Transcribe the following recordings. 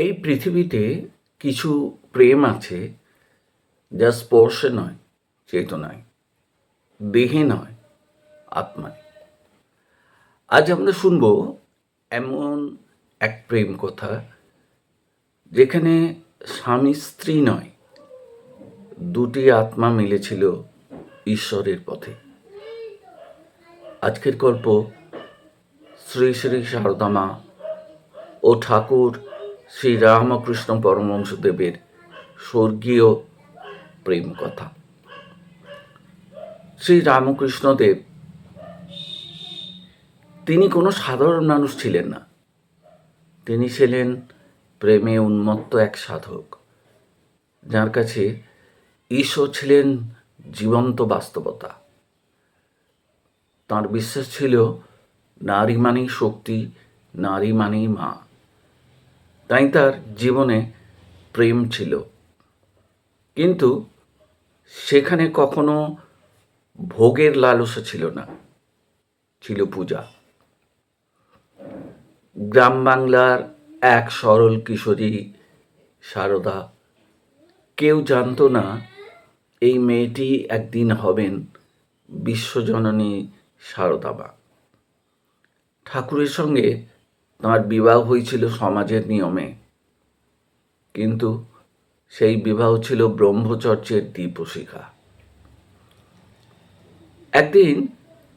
এই পৃথিবীতে কিছু প্রেম আছে যা স্পর্শে নয়, চেতনায়, দেহে নয়, আত্মায়। আজ আমরা শুনব এমন এক প্রেম কথা যেখানে স্বামী স্ত্রী নয়, দুটি আত্মা মিলেছিল ঈশ্বরের পথে। আজকের গল্প শ্রী শ্রী সারদা মা ও ঠাকুর শ্রী রামকৃষ্ণ পরমহংসদেবের স্বর্গীয় প্রেম কথা। শ্রী রামকৃষ্ণদেব তিনি কোনো সাধারণ মানুষ ছিলেন না। তিনি ছিলেন প্রেমে উন্মত্ত এক সাধক, যার কাছে ঈশ্বর ছিলেন জীবন্ত বাস্তবতা। তাঁর বিশ্বাস ছিল নারী মানেই শক্তি, নারী মানেই মা। তাই তার জীবনে প্রেম ছিল, কিন্তু সেখানে কখনো ভোগের লালসা ছিল না, ছিল পূজা। গ্রাম বাংলার এক সরল কিশোরী সারদা, কেউ জানতো না এই মেয়েটি একদিন হবেন বিশ্বজননী সারদা মা। ঠাকুরের সঙ্গে তাঁর বিবাহ হয়েছিল সমাজের নিয়মে, কিন্তু সেই বিবাহ ছিল ব্রহ্মচর্যের দীপশিখা। একদিন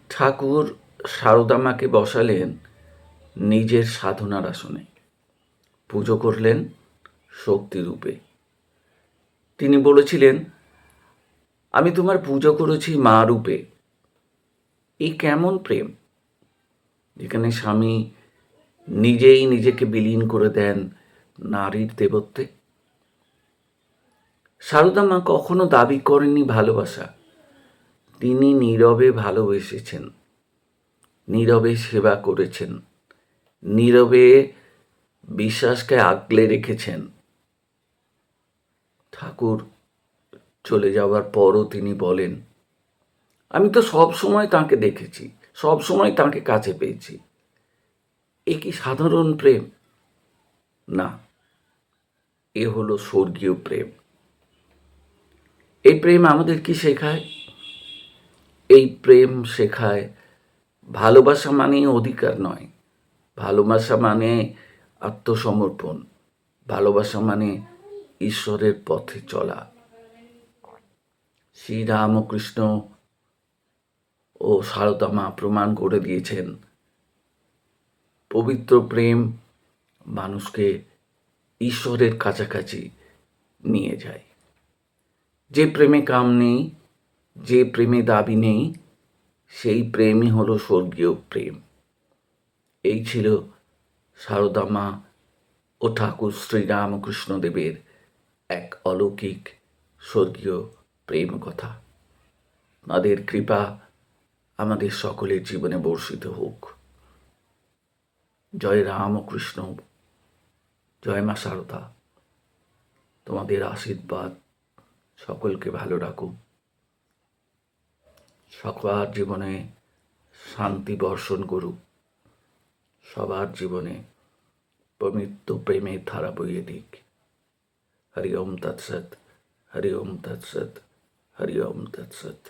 ঠাকুর সারদা মাকে বসালেন নিজের সাধনার আসনে, পুজো করলেন শক্তিরূপে। তিনি বলেছিলেন, আমি তোমার পুজো করেছি মা রূপে। এই কেমন প্রেম, যেখানে স্বামী নিজেই নিজেকে বিলীন করে দেন নারীর দেবত্বে। সারদা মা কখনো দাবি করেননি ভালোবাসা। তিনি নীরবে ভালোবেসেছেন, নীরবে সেবা করেছেন, নীরবে বিশ্বাসকে আগলে রেখেছেন। ঠাকুর চলে যাওয়ার পরও তিনি বলেন, আমি তো সব সময় তাঁকে দেখেছি, সব সময় তাঁকে কাছে পেয়েছি। এ কি সাধারণ প্রেম? না, এ হলো স্বর্গীয় প্রেম। এই প্রেম আমাদের কি শেখায়? এই প্রেম শেখায় ভালোবাসা মানে অধিকার নয়, ভালোবাসা মানে আত্মসমর্পণ, ভালোবাসা মানে ঈশ্বরের পথে চলা। শ্রী রামকৃষ্ণ ও সারদা মা প্রমাণ করে দিয়েছেন, পবিত্র প্রেম মানুষকে ঈশ্বরের কাছাকাছি নিয়ে যায়। যে প্রেমে কাম নেই, যে প্রেমে দাবি নেই, সেই প্রেমই হলো স্বর্গীয় প্রেম। এই ছিল সারদা মা ও ঠাকুর শ্রী রামকৃষ্ণদেবের এক অলৌকিক স্বর্গীয় প্রেম কথা। তাঁদের কৃপা আমাদের সকলের জীবনে বর্ষিত হোক। জয় রামকৃষ্ণ, জয় মা সারদা। তোমাদের আশীর্বাদ সকলকে ভালো রাখুক, সবার জীবনে শান্তি বর্ষণ করুক, সবার জীবনে পবিত্র প্রেমের ধারা বইয়ে দিক। হরি ওম তৎসৎ, হরি ওম তৎসৎ, হরি ওম তৎসৎ।